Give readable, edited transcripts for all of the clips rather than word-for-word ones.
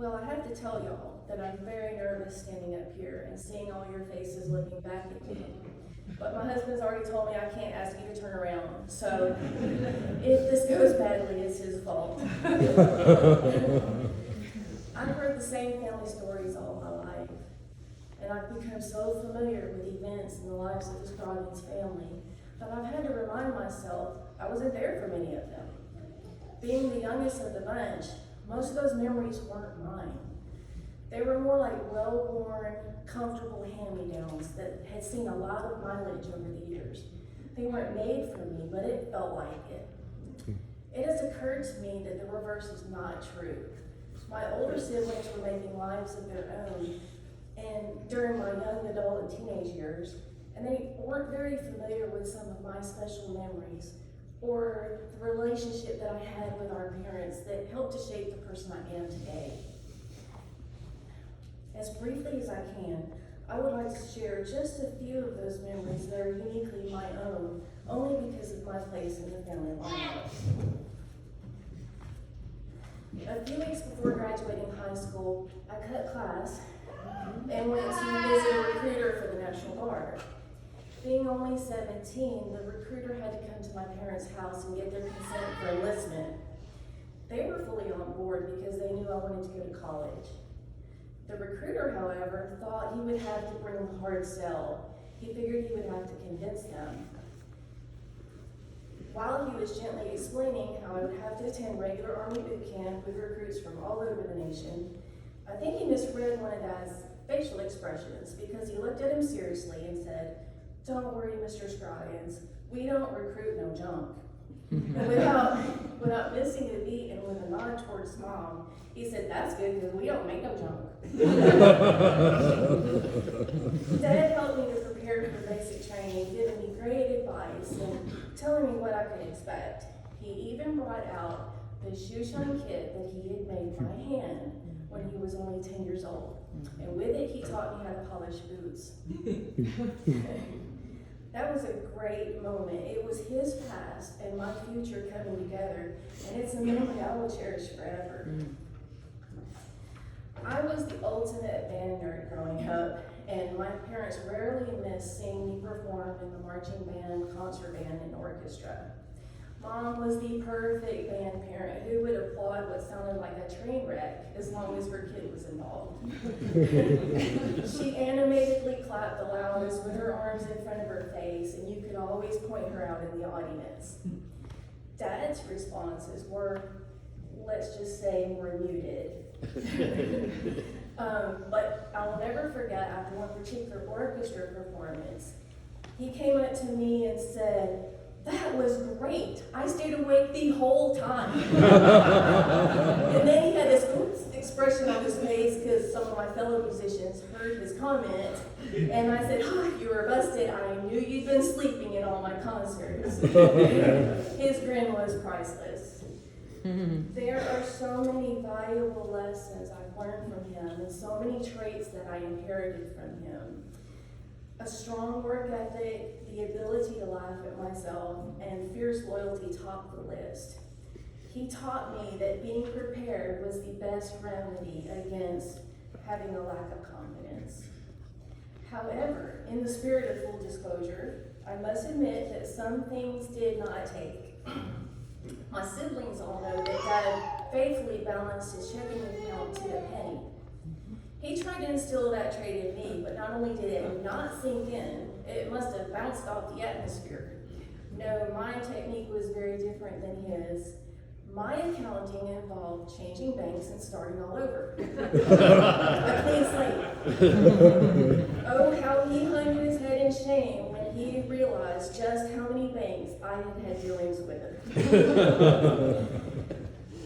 Well, I have to tell y'all that I'm very nervous standing up here and seeing all your faces looking back at me. But my husband's already told me I can't ask you to turn around, so if this goes badly, it's his fault. I've heard the same family stories all my life, and I've become so familiar with events in the lives of the Scroggins family that I've had to remind myself I wasn't there for many of them. Being the youngest of the bunch, most of those memories weren't mine. They were more like well-worn, comfortable hand-me-downs that had seen a lot of mileage over the years. They weren't made for me, but it felt like it. It has occurred to me that the reverse is not true. My older siblings were making lives of their own and during my young adult and teenage years, and they weren't very familiar with some of my special memories or the relationship that I had with our parents that helped to shape the person I am today. As briefly as I can, I would like to share just a few of those memories that are uniquely my own, only because of my place in the family life. A few weeks before graduating high school, I cut class and went to visit a recruiter for the National Guard. Being only 17, the recruiter had to come to my parents' house and get their consent for enlistment. They were fully on board because they knew I wanted to go to college. The recruiter, however, thought he would have to bring a hard sell. He figured he would have to convince them. While he was gently explaining how I would have to attend regular Army boot camp with recruits from all over the nation, I think he misread one of Dad's facial expressions because he looked at him seriously and said, "Don't worry, Mr. Scroggins, we don't recruit no junk." And without missing a beat and with a nod towards Mom, he said, "That's good because we don't make no junk." Dad helped me to prepare for basic training, giving me great advice and telling me what I could expect. He even brought out the shoe shine kit that he had made by hand when he was only 10 years old. And with it, he taught me how to polish boots. That was a great moment. It was his past and my future coming together, and it's a memory I will cherish forever. I was the ultimate band nerd growing up, and my parents rarely missed seeing me perform in the marching band, concert band, and orchestra. Mom was the perfect band parent who would applaud what sounded like a train wreck as long as her kid was involved. She animatedly clapped the loudest with her arms in front of her face, and you could always point her out in the audience. Dad's responses were, let's just say, more muted. But I'll never forget, after one particular orchestra performance, he came up to me and said, "That was great. I stayed awake the whole time." And then he had this expression on his face because some of my fellow musicians heard his comment. And I said, "You were busted. I knew you'd been sleeping in all my concerts." His grin was priceless. There are so many valuable lessons I've learned from him and so many traits that I inherited from him. A strong work ethic, the ability to laugh at myself, and fierce loyalty topped the list. He taught me that being prepared was the best remedy against having a lack of confidence. However, in the spirit of full disclosure, I must admit that some things did not take. My siblings all know that Dad faithfully balanced his checking account to the penny. He tried to instill that trait in me, but not only did it not sink in, it must have bounced off the atmosphere. No, my technique was very different than his. My accounting involved changing banks and starting all over. A clean slate. Oh, how he hung his head in shame when he realized just how many banks I had had dealings with.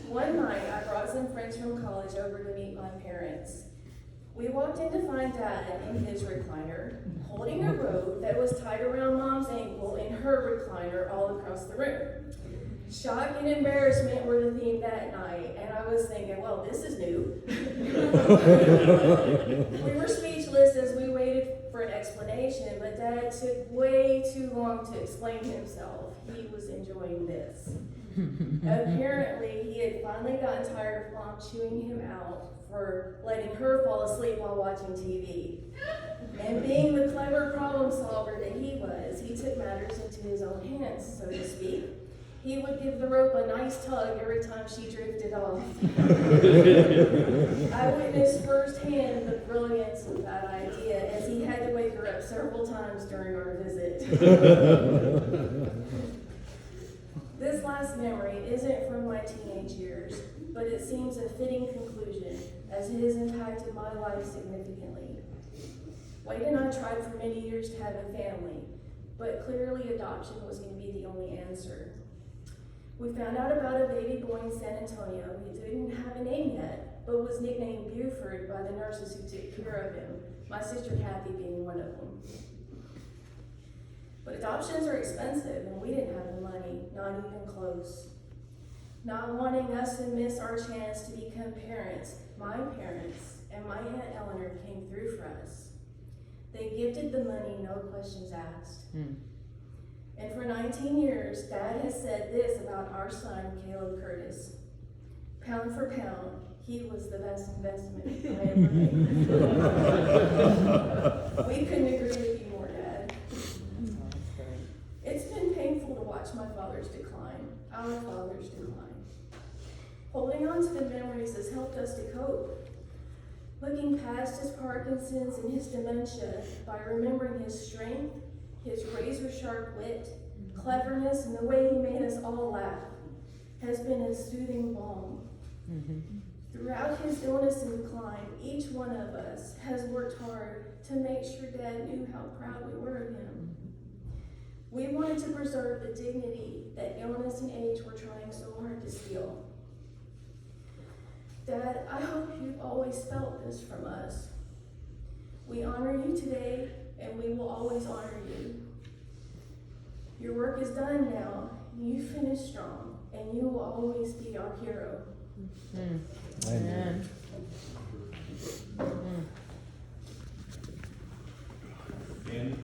One night, I brought some friends from college over to meet my parents. We walked in to find Dad in his recliner, holding a rope that was tied around Mom's ankle in her recliner all across the room. Shock and embarrassment were the theme that night, and I was thinking, well, this is new. We were speechless as we waited for an explanation, but Dad took way too long to explain himself. He was enjoying this. Apparently, he had finally gotten tired of Mom chewing him out for letting her fall asleep while watching TV. And being the clever problem solver that he was, he took matters into his own hands, so to speak. He would give the rope a nice tug every time she drifted off. I witnessed firsthand the brilliance of that idea, as he had to wake her up several times during our visit. This last memory isn't from my teenage years, but it seems a fitting conclusion, as it has impacted my life significantly. Wade and I tried for many years to have a family, but clearly adoption was going to be the only answer. We found out about a baby boy in San Antonio. He didn't have a name yet, but was nicknamed Buford by the nurses who took care of him, my sister Kathy being one of them. But adoptions are expensive, and we didn't have the money, not even close. Not wanting us to miss our chance to become parents, my parents and my Aunt Eleanor came through for us. They gifted the money, no questions asked. And for 19 years, Dad has said this about our son, Caleb Curtis. Pound for pound, he was the best investment I ever made. We couldn't agree with you more, Dad. It's been painful to watch my father's decline, our father's decline. Holding on to the memories has helped us to cope. Looking past his Parkinson's and his dementia by remembering his strength, his razor-sharp wit, cleverness, and the way he made us all laugh has been a soothing balm. Throughout his illness and decline, each one of us has worked hard to make sure Dad knew how proud we were of him. We wanted to preserve the dignity that illness and age were trying so hard to steal. Dad, I hope you've always felt this from us. We honor you today, and we will always honor you. Your work is done now. You finished strong, and you will always be our hero. Amen.